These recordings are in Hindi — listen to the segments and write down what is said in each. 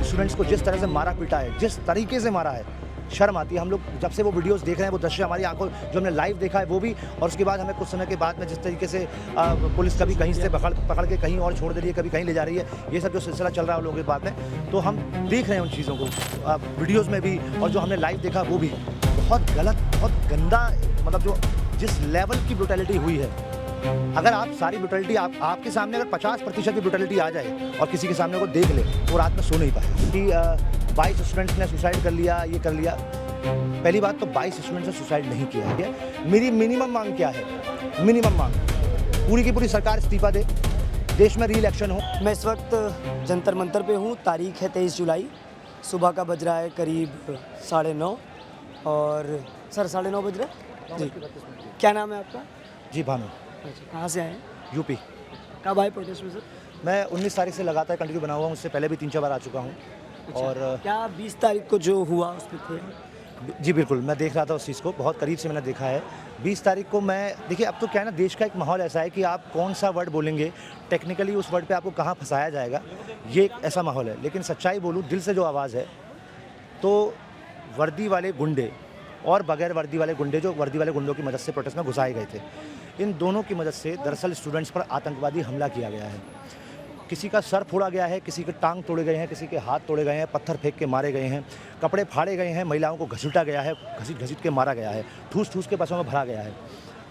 स्टूडेंट्स को जिस तरह से मारा पीटा है, जिस तरीके से मारा है, शर्म आती है। हम लोग जब से वो वीडियोस देख रहे हैं, वो दृश्य हमारी आंखों जो हमने लाइव देखा है वो भी, और उसके बाद हमें कुछ समय के बाद में जिस तरीके से पुलिस कभी कहीं से पकड़ के कहीं और छोड़ दे रही है, कभी कहीं ले जा रही है, ये सब जो सिलसिला चल रहा है लोगों के बाद में, तो हम देख रहे हैं उन चीज़ों को वीडियोज़ में भी, और जो हमने लाइव देखा वो भी बहुत गलत, बहुत गंदा, मतलब जो जिस लेवल की ब्रुटैलिटी हुई है। अगर आप सारी ब्रुटैलिटी आपके सामने अगर 50% की ब्रुटैलिटी आ जाए और किसी के सामने को देख ले, तो रात में सो नहीं पाए कि 22 स्टूडेंट्स ने सुसाइड कर लिया, ये कर लिया। पहली बात तो 22 स्टूडेंट्स ने सुसाइड नहीं किया है। मेरी मिनिमम मांग क्या है? मिनिमम मांग पूरी की पूरी सरकार इस्तीफा दे, देश में री इलेक्शन हो। मैं इस वक्त जंतर मंतर पे हूँ। तारीख है 23 जुलाई, सुबह का बज रहा है करीब 9:30 और सर 9:30 बज रहा है जी। क्या नाम है आपका? जी भानु। अच्छा, कहाँ से आए हैं? यूपी। कब आए प्रोटेस्ट में सर? मैं 19 तारीख से लगातार कंटिन्यू बना हुआ हूँ, उससे पहले भी 3-4 बार आ चुका हूँ। अच्छा, और क्या 20 तारीख को जो हुआ उस पर थे? जी बिल्कुल, मैं देख रहा था उस चीज़ को, बहुत करीब से मैंने देखा है। 20 तारीख को मैं, देखिए अब तो क्या है ना, देश का एक माहौल ऐसा है कि आप कौन सा वर्ड बोलेंगे, टेक्निकली उस वर्ड पे आपको कहाँ फंसाया जाएगा, ये एक ऐसा माहौल है। लेकिन सच्चाई बोलूँ, दिल से जो आवाज़ है, तो वर्दी वाले गुंडे और बगैर वर्दी वाले गुंडे, जो वर्दी वाले गुंडों की मदद से प्रोटेस्ट में घुसाए गए थे, इन दोनों की मदद से दरअसल स्टूडेंट्स पर आतंकवादी हमला किया गया है। किसी का सर फोड़ा गया है, किसी के टांग तोड़े गए हैं, किसी के हाथ तोड़े गए हैं, पत्थर फेंक के मारे गए हैं, कपड़े फाड़े गए हैं, महिलाओं को घसीटा गया है, घसीट के मारा गया है, ठूस के बसों में भरा गया है।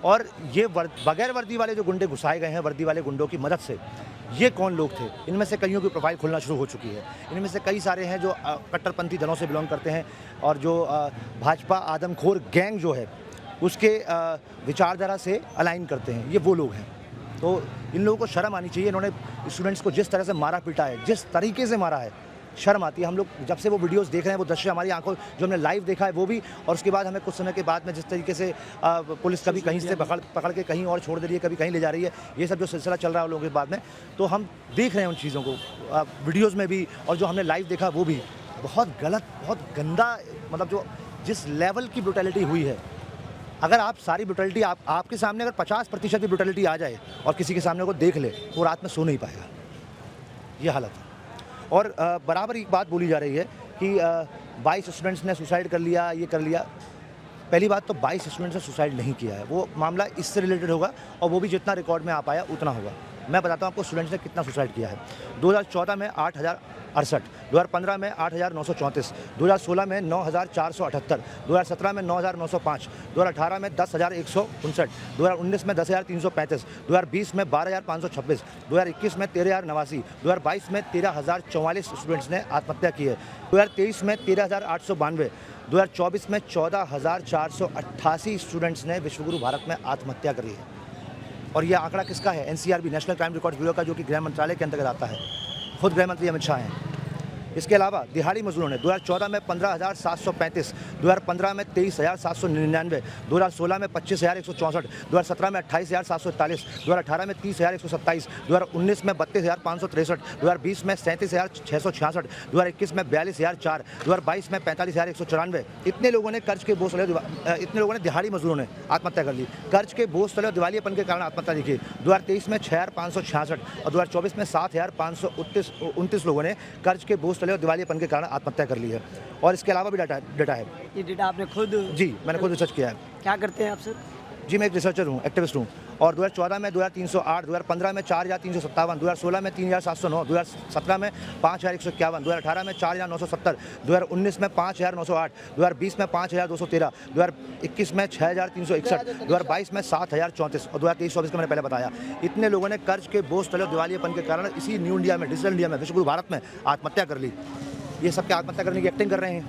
और ये बगैर वर्दी वाले जो गुंडे घुसाए गए हैं, वर्दी वाले गुंडों की मदद से, ये कौन लोग थे? इनमें से कईयों की प्रोफाइल खुलना शुरू हो चुकी है। इनमें से कई सारे हैं जो कट्टरपंथी दलों से बिलोंग करते हैं, और जो भाजपा आदमखोर गैंग जो है उसके विचारधारा से अलाइन करते हैं, ये वो लोग हैं। तो इन लोगों को शर्म आनी चाहिए। इन्होंने स्टूडेंट्स को जिस तरह से मारा पीटा है, जिस तरीके से मारा है, शर्म आती है। हम लोग जब से वो वीडियोस देख रहे हैं, वो दृश्य हमारी आंखों जो हमने लाइव देखा है वो भी, और उसके बाद हमें कुछ समय के बाद में जिस तरीके से पुलिस कभी कहीं से पकड़ के कहीं और छोड़ दे रही है, कभी कहीं ले जा रही है, ये सब जो सिलसिला चल रहा है लोगों के बाद में, तो हम देख रहे हैं उन चीज़ों को वीडियोज़ में भी, और जो हमने लाइव देखा वो भी बहुत गलत, बहुत गंदा, मतलब जो जिस लेवल की ब्रुटैलिटी हुई है। अगर आप सारी ब्रुटैलिटी आपके सामने अगर 50% की ब्रुटैलिटी आ जाए और किसी के सामने को देख ले, तो रात में सो नहीं पाएगा, ये हालत है। और बराबर एक बात बोली जा रही है कि 22 स्टूडेंट्स ने सुसाइड कर लिया, ये कर लिया। पहली बात तो 22 स्टूडेंट्स ने सुसाइड नहीं किया है, वो मामला इससे रिलेटेड होगा, और वो भी जितना रिकॉर्ड में आ पाया उतना होगा। मैं बताता हूँ आपको स्टूडेंट्स ने कितना सुसाइड किया है। 2014 में 8,068, 2015 में 8,934, 2016 में 9,478, 2017 में 9,905, 2018 में 10,159, 2019 में 10,335, 2020 में 12,526, 2021 में 13,089, 2022 में 13,044 स्टूडेंट्स ने आत्महत्या की है, 2023 में 13,892, 2024 में 14,488 स्टूडेंट्स ने विश्वगुरु भारत में आत्महत्या करी है। और यह आंकड़ा किसका है? NCRB, national crime record bureau का, जो कि गृह मंत्रालय के अंतर्गत आता है। खुद गृह मंत्री अमित शाह हैं। इसके अलावा दिहाड़ी मजदूरों ने 2014 में 15,735, 2015 में 23,799, 2016 में 25,164, 2017 में 28,741, 2018 में 30,127, 2019 में 32,563, 2020 में 37,666, 2021 में 42,004, 2022 में 45,194। इतने लोगों ने कर्ज के बोझ तले, इतने लोगों ने दिहाड़ी मजदूरों ने आत्महत्या कर ली। कर्ज के बोझ तले और दिवालियापन के कारण आत्महत्या की। 2023 में 6,566 और 2024 में 7,529 लोगों ने कर्ज के बोझ और दिवालियापन के कारण आत्महत्या कर ली है। और इसके अलावा भी डाटा है। ये डेटा आपने खुद? जी, मैंने खुद रिसर्च किया है। क्या करते हैं आप सर? जी, मैं एक रिसर्चर हूँ, एक्टिविस्ट हूँ। और 2014 में 2,308, 2015 में 4,357, 2016 में 3,709, 2017 में 5,151, 2018 में 4,970, 2019 में 5,908, 2020 में 5,213, 2021 में 6,361, 2022 में 7,034 और 2023-24 का मैंने पहले बताया। इतने लोगों ने कर्ज के बोझ तले दिवालियापन के कारण इसी न्यू इंडिया में, डिजिटल इंडिया में, विश्वगुरु भारत में आत्महत्या कर ली। ये सब क्या आत्महत्या करने की एक्टिंग कर रहे हैं?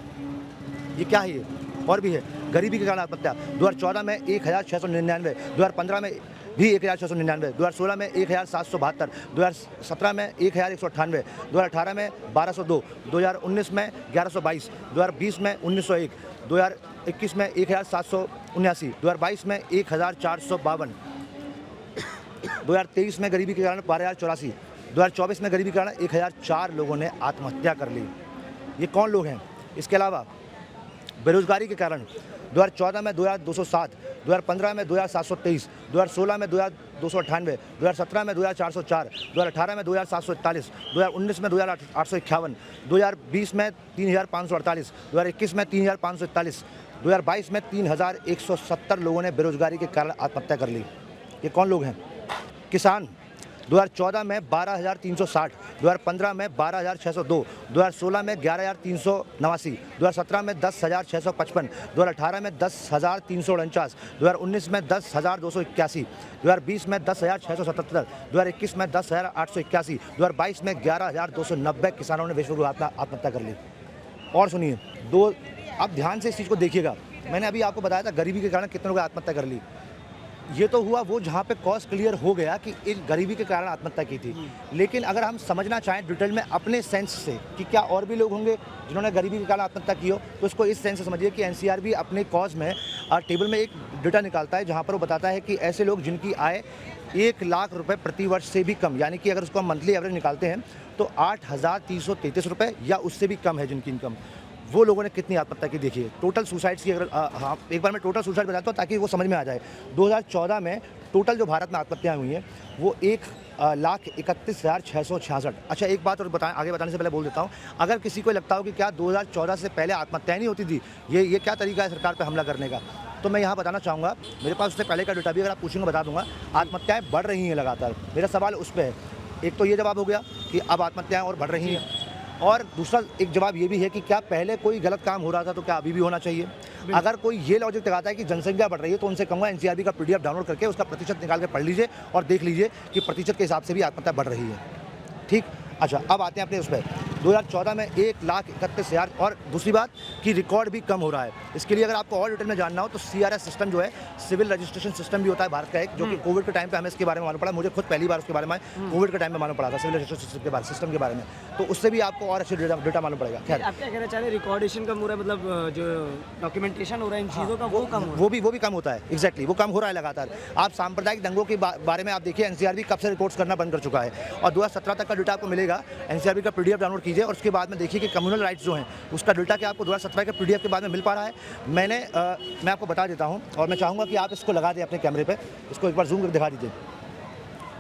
ये क्या है? ये और भी है। गरीबी के कारण आत्महत्या 2014 में 1,699, 2015 में भी 1,699, 2016 में 1,772, 2017 में 1,198, 2018 में 1,202, 2019 में 1,122, 2020 में 1,901, 2021 में 1,779, 2022 में 1,452, 2023 में गरीबी के कारण 12,084, 2024 में गरीबी के कारण 1,004 लोगों ने आत्महत्या कर ली। ये कौन लोग हैं? इसके अलावा बेरोजगारी के कारण 2014 में 2,207, 2015 में 2723, 2016 में 2298, 2017 में 2404, 2018 में 2741, 2019 में 2851, 2020 में 3548, 2021 में 3541, 2022 में 3170 लोगों ने बेरोजगारी के कारण आत्महत्या कर ली। ये कौन लोग हैं? किसान 2014 में 12,360, 2015 में 12,602, 2016 में 11,389, 2017 में 10,655, 2018 में 10,349, 2019 में 10,281, 2020 में 10,677, 2021 में 10,881, 2022 में 11,290 किसानों ने वैश्विक आत्महत्या कर ली। और सुनिए, आप ध्यान से इस चीज़ को देखिएगा। मैंने अभी आपको बताया था गरीबी के कारण कितने लोगों ने आत्महत्या कर ली। ये तो हुआ वो जहाँ पे कॉज क्लियर हो गया कि इन गरीबी के कारण आत्महत्या की थी। लेकिन अगर हम समझना चाहें डिटेल में अपने सेंस से कि क्या और भी लोग होंगे जिन्होंने गरीबी के कारण आत्महत्या की हो, तो इसको इस सेंस से समझिए कि एनसीआर भी अपने कॉज में टेबल में एक डेटा निकालता है जहाँ पर वो बताता है कि ऐसे लोग जिनकी आय 1 लाख रुपये प्रति वर्ष से भी कम, यानी कि अगर उसको हम मंथली एवरेज निकालते हैं तो 8,333 रुपये या उससे भी कम है जिनकी इनकम, वो लोगों ने कितनी आत्महत्या की। देखिए टोटल सुसाइड्स की अगर हाँ एक बार मैं टोटल सुसाइड बताता हूँ ताकि वो समझ में आ जाए। 2014 में टोटल जो भारत में आत्महत्याएं हुई हैं वो 1,31,666। अच्छा एक बात और आगे बताने से पहले बोल देता हूँ, अगर किसी को लगता हो कि क्या 2014 से पहले आत्महत्याएं नहीं होती थी, ये क्या तरीका है सरकार पर हमला करने का, तो मैं यहाँ बताना चाहूँगा, मेरे पास उससे पहले का डेटा भी अगर आप पूछेंगे बता दूँगा। आत्महत्याएँ बढ़ रही हैं लगातार। मेरा सवाल उस पर है, एक तो ये जवाब हो गया कि अब आत्महत्याएँ और बढ़ रही हैं, और दूसरा एक जवाब ये भी है कि क्या पहले कोई गलत काम हो रहा था तो क्या अभी भी होना चाहिए। अगर कोई ये लॉजिक लगाता है कि जनसंख्या बढ़ रही है तो उनसे कहूँगा एनसीआरबी का पीडीएफ डाउनलोड करके उसका प्रतिशत निकाल के पढ़ लीजिए और देख लीजिए कि प्रतिशत के हिसाब से भी आत्महत्या बढ़ रही है। ठीक, अच्छा अब आते हैं अपने उस पर। 2014 में 1,31,000, और दूसरी बात कि रिकॉर्ड भी कम हो रहा है। इसके लिए अगर आपको और डिटेल में जानना हो तो CRS सिस्टम जो है, सिविल रजिस्ट्रेशन सिस्टम भी होता है भारत का एक, जो कि कोविड के टाइम पे हमें इसके बारे में मालूम पड़ा। मुझे खुद पहली बार उसके बारे में कोविड के टाइम में मालूम पड़ा था, सिविल रजिस्ट्रेशन सिस्टम के बारे में, तो उससे भी आपको और अच्छे डेटा मालूम पड़ेगा। खैर आप क्या कहना चाह रहे हैं, रिकॉर्डेशन कम हो रहा है, मतलब जो डॉक्यूमेंटेशन हो रहा है इन चीज़ों का वो कम हो रहा है? वो भी कम होता है। एग्जैक्टली, वो कम हो रहा है लगातार। आप सांप्रदायिक दंगों के बारे में आप देखिए, एनसीआरबी कब से रिपोर्ट्स करना बंद कर चुका है, और 2017 तक का डेटा आपको मिलेगा। एनसीआरबी का पीडीएफ डाउनलोड कीजिए और उसके बाद में देखिए कि कम्युनल राइट्स जो हैं उसका डेटा क्या आपको 2017 के पीडीएफ के बाद में मिल पा रहा है। मैं आपको बता देता हूं, और मैं चाहूँगा कि आप इसको लगा दें अपने कैमरे पे, इसको एक बार जूम करके दिखा दीजिए।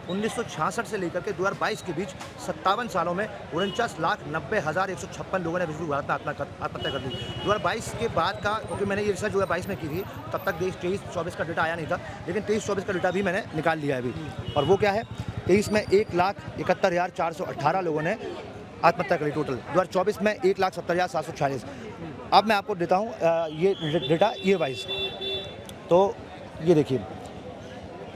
1966 से लेकर के 2022 के बीच 57 सालों में 49,90,156 लोगों ने विश्व भारत में आत्महत्या कर दी। 2022 के बाद का, क्योंकि मैंने ये रिसर्च 2022 में की थी, तब तक 23-24 का डेटा आया नहीं था, लेकिन 23-24 का डेटा भी मैंने निकाल लिया है अभी। और वो क्या है, 23 में 1,71,418 लोगों ने आत्महत्या करी टोटल। 2024 में 1,70,746। अब मैं आपको देता हूँ ये डेटा ईयर वाइज। तो ये देखिए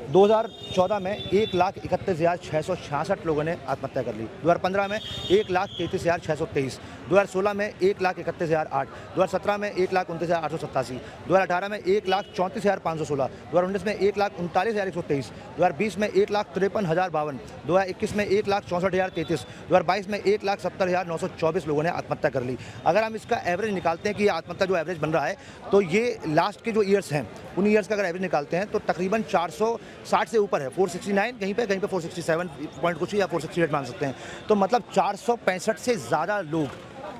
2014 में 1,31,666 लोगों ने आत्महत्या कर ली। 2015 में 1,33,623, 2016 में 1,31,008, 2017 में 1,29,887, 2018 में 1,34,516, 2019 में 1,39,123, 2020 में 1,53,052, 2021 में 1,64,033, 2022 में 1,70,924 लोगों ने आत्महत्या कर ली। अगर हम इसका एवरेज निकालते हैं कि ये आत्महत्या जो एवरेज बन रहा है, तो ये लास्ट के जो ईयर्स हैं उन ईयर्स का अगर एवरेज निकालते हैं तो तकरीबन 460 से ऊपर है, 469 कहीं पे 467 पॉइंट कुछ या 468 मान सकते हैं। तो मतलब 465 से ज़्यादा लोग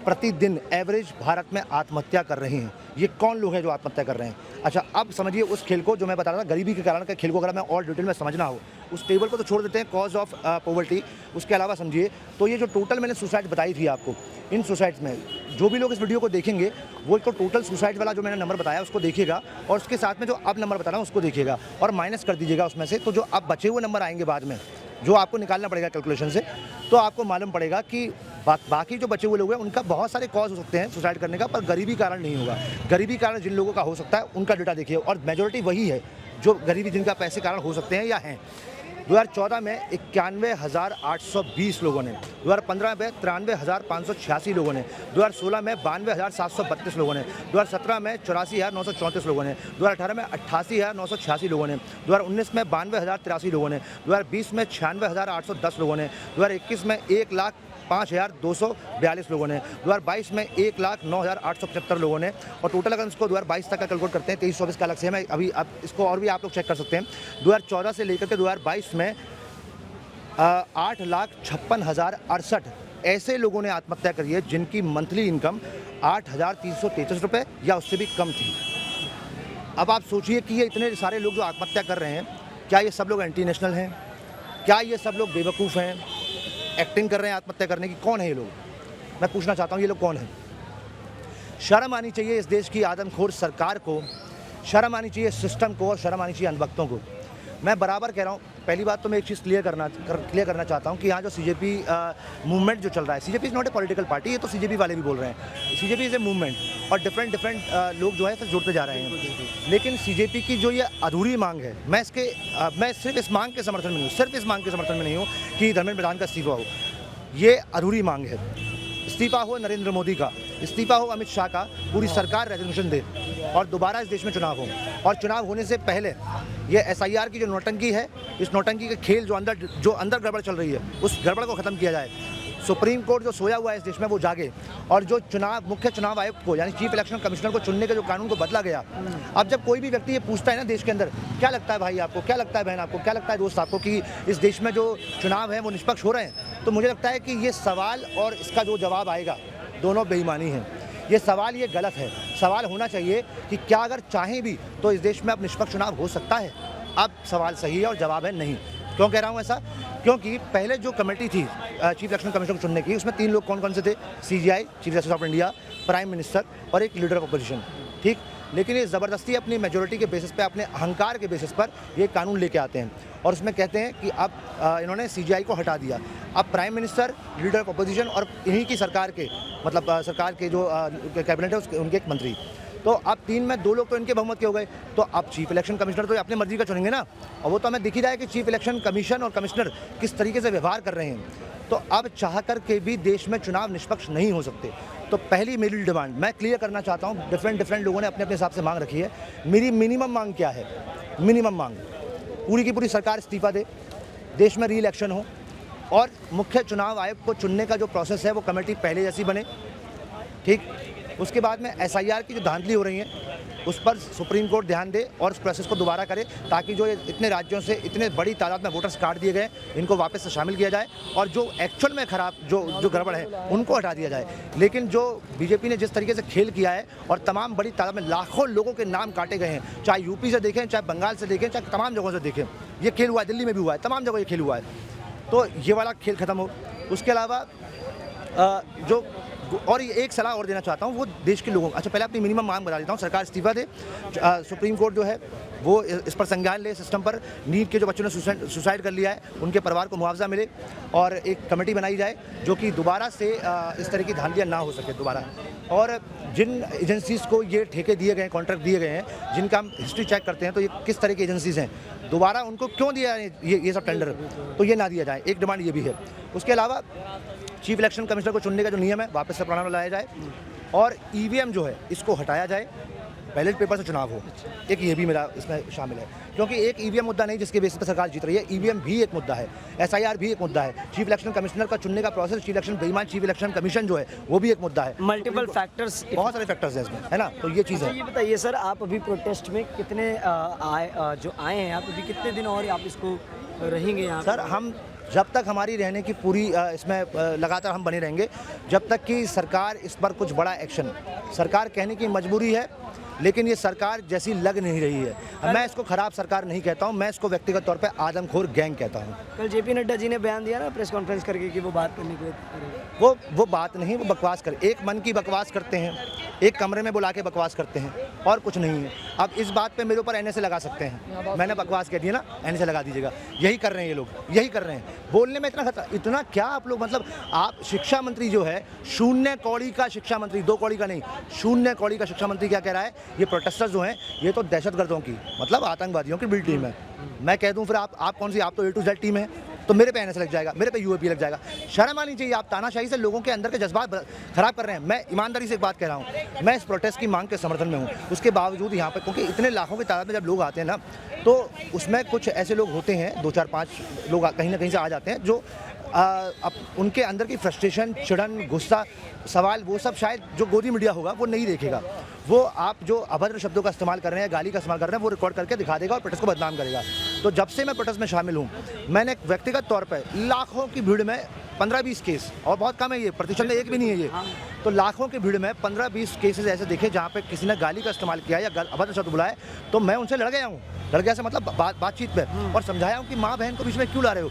प्रतिदिन एवरेज भारत में आत्महत्या कर रहे हैं। ये कौन लोग हैं जो आत्महत्या कर रहे हैं? अच्छा अब समझिए उस खेल को जो मैं बता रहा था, गरीबी के कारण का खेल को अगर मैं और डिटेल में समझना हो, उस टेबल को तो छोड़ देते हैं, कॉज ऑफ पॉवर्टी, उसके अलावा समझिए तो ये जो टोटल मैंने सुसाइड बताई थी आपको, इन सुसाइड्स में जो भी लोग इस वीडियो को देखेंगे वो तो टोटल सुसाइड वाला जो मैंने नंबर बताया उसको देखिएगा, और उसके साथ में जो अब नंबर बता रहा हूँ उसको देखिएगा और माइनस कर दीजिएगा उसमें से। तो जो अब बचे हुए नंबर आएंगे बाद में, जो आपको निकालना पड़ेगा कैलकुलेशन से, तो आपको मालूम पड़ेगा कि बाकी जो बचे हुए लोग हैं उनका बहुत सारे कॉज हो सकते हैं सुसाइड करने का, पर गरीबी कारण नहीं होगा। गरीबी कारण जिन लोगों का हो सकता है उनका डेटा देखिए, और मेजोरिटी वही है जो गरीबी जिनका पैसे कारण हो सकते हैं या हैं। 2014 में 91,820 लोगों ने, 2015 में 93,586 लोगों ने, 2016 में 92,732 लोगों ने, 2017 में 84,934 लोगों ने, 2018 में 88,986 लोगों ने, 2019 में 92,083 लोगों ने, 2020 में 96,810 लोगों ने, 2021 में 1,05,242 लोगों ने, 2022 में 1,09,875 लोगों ने, और टोटल अगर इसको 2022 तक का कैलकुलेट करते हैं, 23-24 का अलग से है, मैं अभी अब इसको और भी आप लोग चेक कर सकते हैं। 2014 से लेकर के 2022 में 8,56,068 ऐसे लोगों ने आत्महत्या करी है जिनकी मंथली इनकम 8,333 रुपये या उससे भी कम थी। अब आप सोचिए कि ये इतने सारे लोग जो आत्महत्या कर रहे हैं, क्या ये सब लोग एंटी नेशनल हैं? क्या ये सब लोग बेवकूफ़ हैं, एक्टिंग कर रहे हैं आत्महत्या करने की? कौन है ये लोग? मैं पूछना चाहता हूँ, ये लोग कौन हैं? शर्म आनी चाहिए इस देश की आदमखोर सरकार को, शर्म आनी चाहिए सिस्टम को, और शर्म आनी चाहिए अंधभक्तों को। मैं बराबर कह रहा हूँ, पहली बात तो मैं एक चीज़ क्लियर करना चाहता हूँ कि यहाँ जो सीजेपी मूवमेंट जो चल रहा है, CJP is not a political party, ये तो सीजेपी वाले भी बोल रहे हैं। सीजेपी इज़ ए मूवमेंट और डिफरेंट लोग जो है तो जुड़ते जा रहे हैं। लेकिन सीजेपी की जो ये अधूरी मांग है, मैं सिर्फ इस मांग के समर्थन में नहीं हूँ, कि धर्मेंद्र प्रधान का इस्तीफा हो। ये अधूरी मांग है। इस्तीफा हो नरेंद्र मोदी का, इस्तीफा हो अमित शाह का, पूरी सरकार रेजोल्यूशन दे और दोबारा इस देश में चुनाव हो। और चुनाव होने से पहले ये एसआईआर की जो नौटंकी है, इस नौटंकी के खेल जो अंदर गड़बड़ चल रही है, उस गड़बड़ को ख़त्म किया जाए। सुप्रीम कोर्ट जो सोया हुआ है इस देश में वो जागे, और जो मुख्य चुनाव आयुक्त को यानी चीफ इलेक्शन कमिश्नर को चुनने के जो कानून को बदला गया। अब जब कोई भी व्यक्ति ये पूछता है ना देश के अंदर, क्या लगता है भाई आपको, क्या लगता है बहन आपको, क्या लगता है दोस्त आपको कि इस देश में जो चुनाव है वो निष्पक्ष हो रहे हैं, तो मुझे लगता है कि ये सवाल और इसका जो जवाब आएगा, दोनों बेईमानी है। ये सवाल ये गलत है। सवाल होना चाहिए कि क्या अगर चाहें भी तो इस देश में अब निष्पक्ष चुनाव हो सकता है? अब सवाल सही है और जवाब है नहीं। क्यों कह रहा हूँ ऐसा? क्योंकि पहले जो कमेटी थी चीफ इलेक्शन कमिश्नर को चुनने की, उसमें 3 लोग कौन कौन से थे? CGI, chief justice of India, prime minister और एक लीडर ऑफ अपोजिशन। ठीक, लेकिन ये ज़बरदस्ती अपनी मेजोरिटी के बेसिस पे, अपने अहंकार के बेसिस पर ये कानून लेके आते हैं और उसमें कहते हैं कि अब इन्होंने सीजीआई को हटा दिया। अब prime minister, leader of opposition और इन्हीं की सरकार के सरकार के जो कैबिनेट है उनके एक मंत्री, तो अब 3 में 2 लोग तो इनके बहुमत के हो गए। तो अब चीफ इलेक्शन कमिश्नर तो अपनी मर्जी का चुनेंगे ना, और वो तो हमें दिख ही रहा है कि चीफ इलेक्शन कमीशन और कमिश्नर किस तरीके से व्यवहार कर रहे हैं। तो अब चाह कर के भी देश में चुनाव निष्पक्ष नहीं हो सकते। तो पहली मेरी डिमांड मैं क्लियर करना चाहता हूँ, डिफरेंट लोगों ने अपने अपने हिसाब से मांग रखी है। मेरी मिनिमम मांग क्या है? मिनिमम मांग, पूरी की पूरी सरकार इस्तीफा दे, देश में री इलेक्शन हो, और मुख्य चुनाव आयुक्त को चुनने का जो प्रोसेस है वो कमेटी पहले जैसी बने। ठीक, उसके बाद में एसआईआर की जो धांधली हो रही है उस पर सुप्रीम कोर्ट ध्यान दे और उस प्रोसेस को दोबारा करे, ताकि जो इतने राज्यों से इतने बड़ी तादाद में वोटर्स काट दिए गए, इनको वापस से शामिल किया जाए और जो एक्चुअल में खराब जो गड़बड़ है उनको हटा दिया जाए। लेकिन जो बीजेपी ने जिस तरीके से खेल किया है और तमाम बड़ी तादाद में लाखों लोगों के नाम काटे गए हैं, चाहे यूपी से देखें, चाहे बंगाल से देखें, चाहे तमाम जगहों से देखें, ये खेल हुआ है, दिल्ली में भी हुआ है, तमाम जगह ये खेल हुआ है। तो ये वाला खेल ख़त्म हो। उसके अलावा जो और ये एक सलाह और देना चाहता हूँ वो देश के लोगों, अच्छा पहले अपनी मिनिमम मांग बता देता हूँ। सरकार इस्तीफा दे, सुप्रीम कोर्ट जो है वो इस पर संज्ञान ले, सिस्टम पर नीट के जो बच्चों ने सुसाइड कर लिया है उनके परिवार को मुआवजा मिले, और एक कमेटी बनाई जाए जो कि दोबारा से इस तरह की धांधलियाँ ना हो सके दोबारा। और जिन एजेंसीज़ को ये ठेके दिए गए हैं, कॉन्ट्रैक्ट दिए गए हैं, जिनका हम हिस्ट्री चेक करते हैं तो ये किस तरह की एजेंसीज़ हैं, दोबारा उनको क्यों दिया ये सब टेंडर, तो ये ना दिया जाए, एक डिमांड ये भी है। उसके अलावा चीफ इलेक्शन कमिश्नर को चुनने का जो नियम है वापस से पुराना लाया जाए, और ईवीएम जो है इसको हटाया जाए, बैलेट पेपर से चुनाव हो। एक ये भी मेरा इसमें शामिल है, क्योंकि एक ईवीएम मुद्दा नहीं जिसके बेसिस पर सरकार जीत रही है, ईवीएम भी एक मुद्दा है, एसआईआर भी एक मुद्दा है, चीफ इलेक्शन कमिश्नर का चुनने का प्रोसेस, चीफ इलेक्शन बेईमान चीफ इलेक्शन कमीशन जो है वो भी एक मुद्दा है। मल्टीपल फैक्टर्स, बहुत सारे फैक्टर्स हैं इसमें, है ना। तो ये चीज़ है। ये बताइए सर, आप अभी प्रोटेस्ट में कितने आए हैं आप, अभी कितने दिन और आप इसको रहेंगे यहाँ? सर हम जब तक हमारी रहने की पूरी इसमें लगातार हम बने रहेंगे, जब तक कि सरकार इस पर कुछ बड़ा एक्शन, सरकार कहने की मजबूरी है लेकिन ये सरकार जैसी लग नहीं रही है। मैं इसको खराब सरकार नहीं कहता हूँ, मैं इसको व्यक्तिगत तौर पे आदमखोर गैंग कहता हूँ। कल जेपी नड्डा जी ने बयान दिया ना प्रेस कॉन्फ्रेंस करके कि वो बात करने के लिए, वो बात नहीं, वो बकवास कर, एक मन की बकवास करते हैं, एक कमरे में बुला के बकवास करते हैं और कुछ नहीं है। अब इस बात पे मेरे ऊपर एनएसए लगा सकते हैं, मैंने बकवास कह दिया ना, एनएसए लगा दीजिएगा। यही कर रहे हैं ये लोग, यही कर रहे हैं। बोलने में इतना क्या आप लोग, मतलब आप शिक्षा मंत्री जो है, 0 कौड़ी का शिक्षा मंत्री, 2 कौड़ी का नहीं, 0 कौड़ी का शिक्षा मंत्री क्या कह रहा है, ये प्रोटेस्टर्स जो हैं ये तो दहशतगर्दों की, मतलब आतंकवादियों की बी टीम है। मैं कह दूं फिर आप कौन सी, आप तो A to Z टीम है, तो मेरे पे एनएसए लग जाएगा, मेरे पे यूएपी लग जाएगा। शर्म आनी चाहिए। आप तानाशाही से लोगों के अंदर के जज्बात खराब कर रहे हैं। मैं ईमानदारी से एक बात कह रहा हूँ, मैं इस प्रोटेस्ट की मांग के समर्थन में हूँ, उसके बावजूद यहाँ पर क्योंकि इतने लाखों की तादाद में जब लोग आते हैं ना, तो उसमें कुछ ऐसे लोग होते हैं, 2 4 5 लोग कहीं ना कहीं से आ जाते हैं जो अब उनके अंदर की फ्रस्ट्रेशन, चिड़न, गुस्सा, सवाल, वो सब शायद जो गोदी मीडिया होगा वो नहीं देखेगा। वो आप जो अभद्र शब्दों का इस्तेमाल कर रहे हैं, गाली का इस्तेमाल कर रहे हैं, वो रिकॉर्ड करके दिखा देगा और प्रोटेस्ट को बदनाम करेगा। तो जब से मैं प्रोटेस्ट में शामिल हूँ, मैंने व्यक्तिगत तौर पर लाखों की भीड़ में 15-20 केस, और बहुत कम है ये, प्रतिशत में एक भी नहीं है ये। तो लाखों की भीड़ में 15-20 केसेस ऐसे देखे जहाँ पे किसी ने गाली का इस्तेमाल किया या अभद्र शब्द बुलाए, तो मैं उनसे लड़ गया हूँ। लड़ गया से मतलब बातचीत पे, और समझाया हूँ कि माँ बहन को बीच में क्यों ला रहे हो।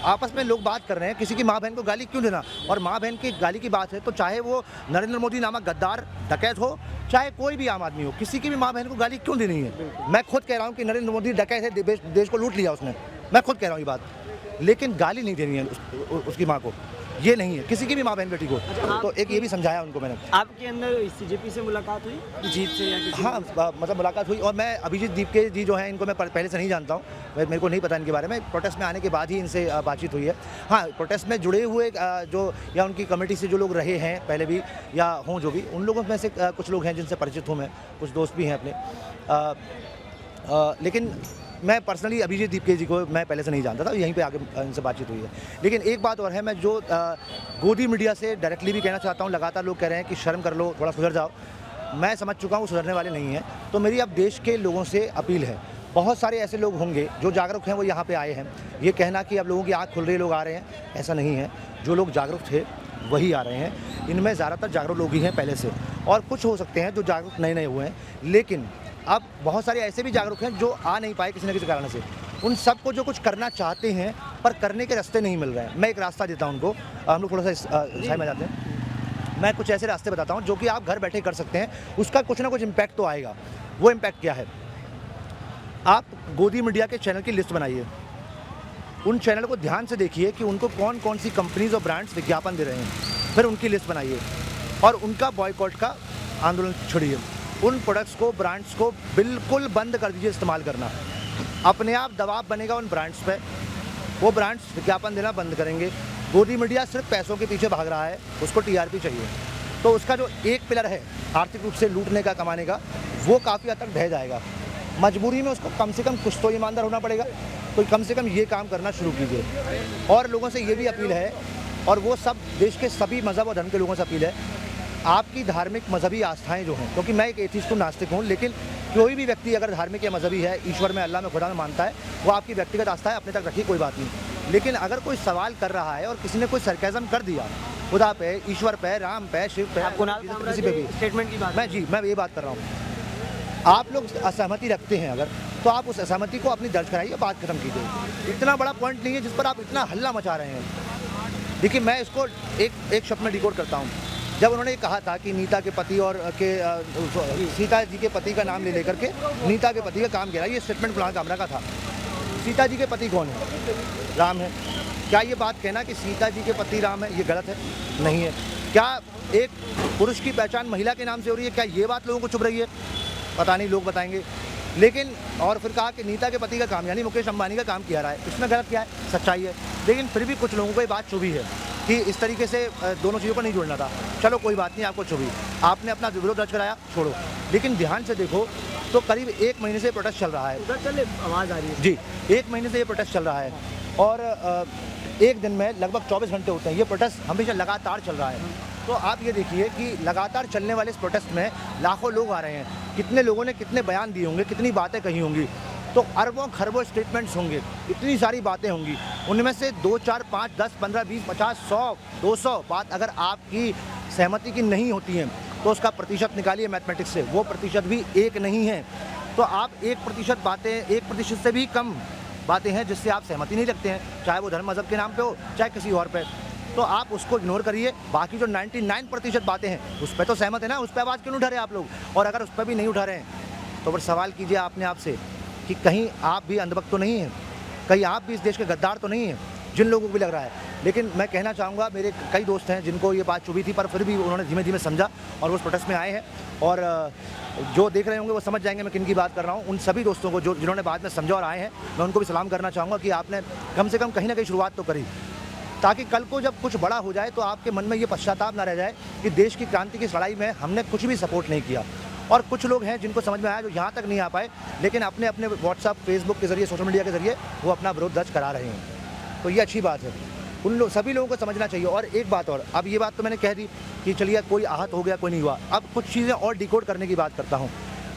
आपस में लोग बात कर रहे हैं, किसी की माँ बहन को गाली क्यों देना। और माँ बहन की गाली की बात है तो चाहे वो नरेंद्र मोदी नामक गद्दार डकैत हो, चाहे कोई भी आम आदमी हो, किसी की भी माँ बहन को गाली क्यों देनी है। मैं खुद कह रहा हूँ कि नरेंद्र मोदी डकैत है, देश को लूट लिया उसने, मैं खुद कह रहा हूँ ये बात, लेकिन गाली नहीं देनी है उसकी माँ को, ये नहीं है किसी की भी माँ बहन बेटी को। तो एक ये भी समझाया उनको मैंने। आपके अंदर बीजेपी से मुलाकात हुई, जीत से या किसी? हाँ, मतलब मुलाकात हुई, और मैं अभिजीत दीपके जी जो हैं इनको मैं पहले से नहीं जानता हूँ, मेरे को नहीं पता इनके बारे में। प्रोटेस्ट में आने के बाद ही इनसे बातचीत हुई है। हाँ, प्रोटेस्ट में जुड़े हुए जो या उनकी कमेटी से जो लोग रहे हैं पहले भी या हों जो भी, उन लोगों में से कुछ लोग हैं जिनसे परिचित हूँ मैं, कुछ दोस्त भी हैं अपने। लेकिन मैं पर्सनली अभिजीत दीपके जी को मैं पहले से नहीं जानता था, यहीं पे आगे इनसे बातचीत हुई है। लेकिन एक बात और है, मैं जो गोदी मीडिया से डायरेक्टली भी कहना चाहता हूँ, लगातार लोग कह रहे हैं कि शर्म कर लो, थोड़ा सुधर जाओ। मैं समझ चुका हूँ सुधरने वाले नहीं हैं। तो मेरी अब देश के लोगों से अपील है, बहुत सारे ऐसे लोग होंगे जो जागरूक हैं, वो यहाँ पे आए हैं। ये कहना कि अब लोगों की आँख खुल रही, लोग आ रहे हैं, ऐसा नहीं है। जो लोग जागरूक थे वही आ रहे हैं। इनमें ज़्यादातर जागरूक लोग ही हैं पहले से, और कुछ हो सकते हैं जो जागरूक नए हुए हैं, लेकिन अब बहुत सारे ऐसे भी जागरूक हैं जो आ नहीं पाए किसी न किसी कारण से। उन सबको जो कुछ करना चाहते हैं पर करने के रास्ते नहीं मिल रहे हैं, मैं एक रास्ता देता हूं उनको। हम लोग थोड़ा सा साइड में जाते हैं। मैं कुछ ऐसे रास्ते बताता हूं जो कि आप घर बैठे कर सकते हैं, उसका कुछ ना कुछ इम्पैक्ट तो आएगा। वो इम्पैक्ट क्या है? आप गोदी मीडिया के चैनल की लिस्ट बनाइए, उन चैनल को ध्यान से देखिए कि उनको कौन कौन सी कंपनीज और ब्रांड्स विज्ञापन दे रहे हैं, फिर उनकी लिस्ट बनाइए और उनका बॉयकॉट का आंदोलन छेड़िए। उन प्रोडक्ट्स को, ब्रांड्स को बिल्कुल बंद कर दीजिए इस्तेमाल करना। अपने आप दबाव बनेगा उन ब्रांड्स पे, वो ब्रांड्स विज्ञापन देना बंद करेंगे। गोदी मीडिया सिर्फ पैसों के पीछे भाग रहा है, उसको टीआरपी चाहिए, तो उसका जो एक पिलर है आर्थिक रूप से लूटने का, कमाने का, वो काफ़ी हद तक ढह जाएगा। मजबूरी में उसको कम से कम कुछ तो ईमानदार होना पड़ेगा, तो कम से कम ये काम करना शुरू कीजिए। और लोगों से ये भी अपील है, और वो सब देश के सभी मज़हब और धर्म के लोगों से अपील है, आपकी धार्मिक मजहबी आस्थाएं जो हैं, क्योंकि मैं एक एथिस्ट हूँ, नास्तिक हूँ, लेकिन कोई भी व्यक्ति अगर धार्मिक या मजहबी है, ईश्वर में, अल्लाह में, खुदा में मानता है, वो आपकी व्यक्तिगत आस्था है, अपने तक रखिए, कोई बात नहीं। लेकिन अगर कोई सवाल कर रहा है और किसी ने कोई सरकाज़म कर दिया खुदा पे, ईश्वर पे, राम पे, शिव पे, किसी पे भी स्टेटमेंट की बात, मैं ये बात कर रहा हूँ। आप लोग असहमति रखते हैं अगर, तो आप उस असहमति को अपनी दर्ज कराइए, बात खत्म कीजिए। इतना बड़ा पॉइंट नहीं है जिस पर आप इतना हल्ला मचा रहे हैं। देखिए, मैं इसको एक शब्द में डिकोड करता हूँ। जब उन्होंने कहा था कि नीता के पति और सीता जी के पति का नाम ले लेकर के नीता के पति का काम किया, ये स्टेटमेंट गुलाम कामरा का था। सीता जी के पति कौन है? राम है। क्या ये बात कहना कि सीता जी के पति राम है ये गलत है? नहीं है। क्या एक पुरुष की पहचान महिला के नाम से हो रही है? क्या ये बात लोगों को चुभ रही है? पता नहीं, लोग बताएंगे। लेकिन और फिर कहा कि नीता के पति का काम यानी मुकेश अंबानी का काम किया रहा है, इसमें गलत क्या है? सच्चाई है। लेकिन फिर भी कुछ लोगों को ये बात चुभी है कि इस तरीके से दोनों चीज़ों को नहीं जोड़ना था। चलो कोई बात नहीं, आपको चुभी, आपने अपना विरोध दर्ज कराया, छोड़ो। लेकिन ध्यान से देखो तो करीब 1 महीने से प्रोटेस्ट चल रहा है। उधर चले, आवाज़ आ रही है जी, 1 महीने से ये प्रोटेस्ट चल रहा है, और एक दिन में लगभग 24 घंटे होते हैं। ये प्रोटेस्ट हमेशा लगातार चल रहा है। तो आप ये देखिए कि लगातार चलने वाले इस प्रोटेस्ट में लाखों लोग आ रहे हैं। कितने लोगों ने कितने बयान दिए होंगे, कितनी बातें कही होंगी, तो अरबों खरबों स्टेटमेंट्स होंगे, इतनी सारी बातें होंगी। उनमें से 2, 4, 5, 10, 15, 20, 50, 100, 200 बात अगर आपकी सहमति की नहीं होती है तो उसका प्रतिशत निकालिए मैथमेटिक्स से, वो प्रतिशत भी 1 नहीं है। तो आप 1% बातें, 1% से भी कम बातें हैं जिससे आप सहमति नहीं रखते हैं, चाहे वो धर्म मज़हब के नाम पे हो, चाहे किसी और पे, तो आप उसको इग्नोर करिए। बाकी जो 99% बातें हैं उस पर तो सहमत है ना, उस पर आवाज़ क्यों नहीं उठा रहे आप लोग? और अगर उस पर भी नहीं उठा रहे हैं तो फिर सवाल कीजिए अपने आप से कि कहीं आप भी अंधभक्त तो नहीं हैं, कहीं आप भी इस देश के गद्दार तो नहीं हैं, जिन लोगों को भी लग रहा है। लेकिन मैं कहना चाहूँगा, मेरे कई दोस्त हैं जिनको ये बात चुभी थी, पर फिर भी उन्होंने धीमे धीमे समझा और वो उस प्रोटेस्ट में आए हैं। और जो देख रहे होंगे वो समझ जाएंगे मैं किन की बात कर रहा हूँ। उन सभी दोस्तों को जिन्होंने बाद में समझा और आए हैं, मैं उनको भी सलाम करना चाहूँगा कि आपने कम से कम कहीं ना कहीं शुरुआत तो करी, ताकि कल को जब कुछ बड़ा हो जाए तो आपके मन में ये पश्चाताप ना रह जाए कि देश की क्रांति की लड़ाई में हमने कुछ भी सपोर्ट नहीं किया। और कुछ लोग हैं जिनको समझ में आया, जो यहाँ तक नहीं आ पाए, लेकिन अपने अपने व्हाट्सएप, फेसबुक के ज़रिए, सोशल मीडिया के ज़रिए वो अपना विरोध दर्ज करा रहे हैं। तो ये अच्छी बात है, उन सभी लोगों को समझना चाहिए। और एक बात और, अब ये बात तो मैंने कह दी कि चलिए कोई आहत हो गया, कोई नहीं हुआ। अब कुछ चीज़ें और डिकोड करने की बात करता हूँ।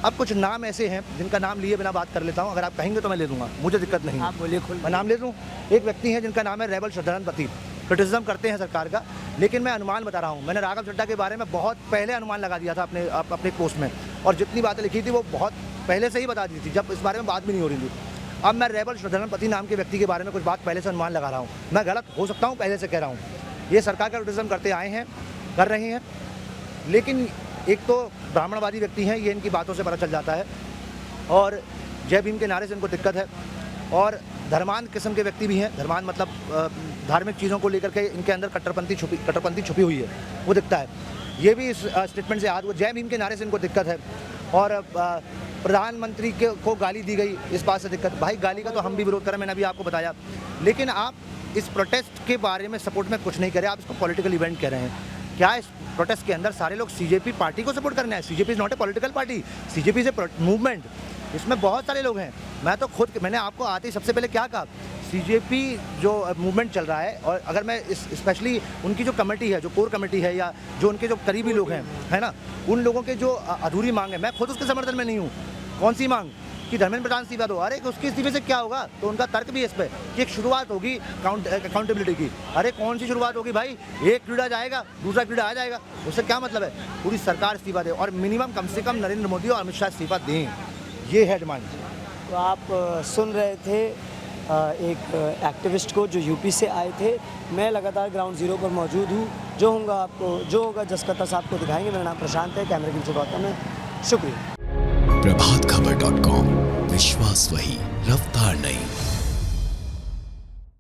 अब कुछ नाम ऐसे हैं जिनका नाम लिए बिना बात कर लेता हूँ, अगर आप कहेंगे तो मैं ले दूँगा, मुझे दिक्कत नहीं। आप बोलिए, खुल। मैं नाम ले दूँ। एक व्यक्ति है जिनका नाम है रेबल श्रद्धानंद पति। क्रिटिसिज्म करते हैं सरकार का, लेकिन मैं अनुमान बता रहा हूँ। मैंने राघव चड्ढा के बारे में बहुत पहले अनुमान लगा दिया था अपने पोस्ट में, और जितनी बातें लिखी थी वो बहुत पहले से ही बता दी थी, जब इस बारे में बात भी नहीं हो रही थी। अब मैं रेबल श्रद्धानपति नाम के व्यक्ति के बारे में कुछ बात पहले से अनुमान लगा रहा हूँ। मैं गलत हो सकता हूँ, पहले से कह रहा हूँ। ये सरकार का क्रिटिसिज्म करते आए हैं, कर रहे हैं, लेकिन एक तो ब्राह्मणवादी व्यक्ति हैं, ये इनकी बातों से पता चल जाता है, और जय भीम के नारे से इनको दिक्कत है, और धर्मांध किस्म के व्यक्ति भी हैं। धर्मांध मतलब धार्मिक चीज़ों को लेकर के इनके अंदर कट्टरपंथी छुपी हुई है, वो दिखता है। ये भी इस स्टेटमेंट से याद हुआ। जय भीम के नारे से इनको दिक्कत है, और प्रधानमंत्री को गाली दी गई, इस बात से दिक्कत। भाई गाली का तो हम भी विरोध करें, मैंने अभी आपको बताया, लेकिन आप इस प्रोटेस्ट के बारे में सपोर्ट में कुछ नहीं करें, आप इसको पॉलिटिकल इवेंट कह रहे हैं। क्या इस प्रोटेस्ट के अंदर सारे लोग सीजेपी पार्टी को सपोर्ट करना है? CJP is not a political party, CJP is a movement. इसमें बहुत सारे लोग हैं। मैं तो खुद, मैंने आपको आते ही सबसे पहले क्या कहा, सीजेपी जो मूवमेंट चल रहा है, और अगर मैं स्पेशली उनकी जो कमेटी है, जो कोर कमेटी है, या जो उनके जो करीबी लोग हैं, है ना, उन लोगों के जो अधूरी मांग है, मैं खुद उसके समर्थन में नहीं हूँ। कौन सी मांग? कि धर्मेंद्र प्रधान इस्तीफा दो। अरे उसके इस्तीफे से क्या होगा? तो उनका तर्क भी है इस पर कि एक शुरुआत होगी अकाउंटेबिलिटी की। अरे कौन सी शुरुआत होगी भाई? एक कीड़ा जाएगा, दूसरा कीड़ा आ जाएगा, उससे क्या मतलब है? पूरी सरकार इस्तीफा दे, और मिनिमम कम से कम नरेंद्र मोदी और अमित शाह इस्तीफा दें, ये है डिमांड। तो आप सुन रहे थे एक एक्टिविस्ट को जो यूपी से आए थे। मैं लगातार ग्राउंड ज़ीरो पर मौजूद हूँ। जो होगा जसकता साहब को दिखाएंगे। मेरा नाम प्रशांत है, कैमरे की गौतम है। शुक्रिया। प्रभातखबर.com, विश्वास वही, रफ्तार नहीं।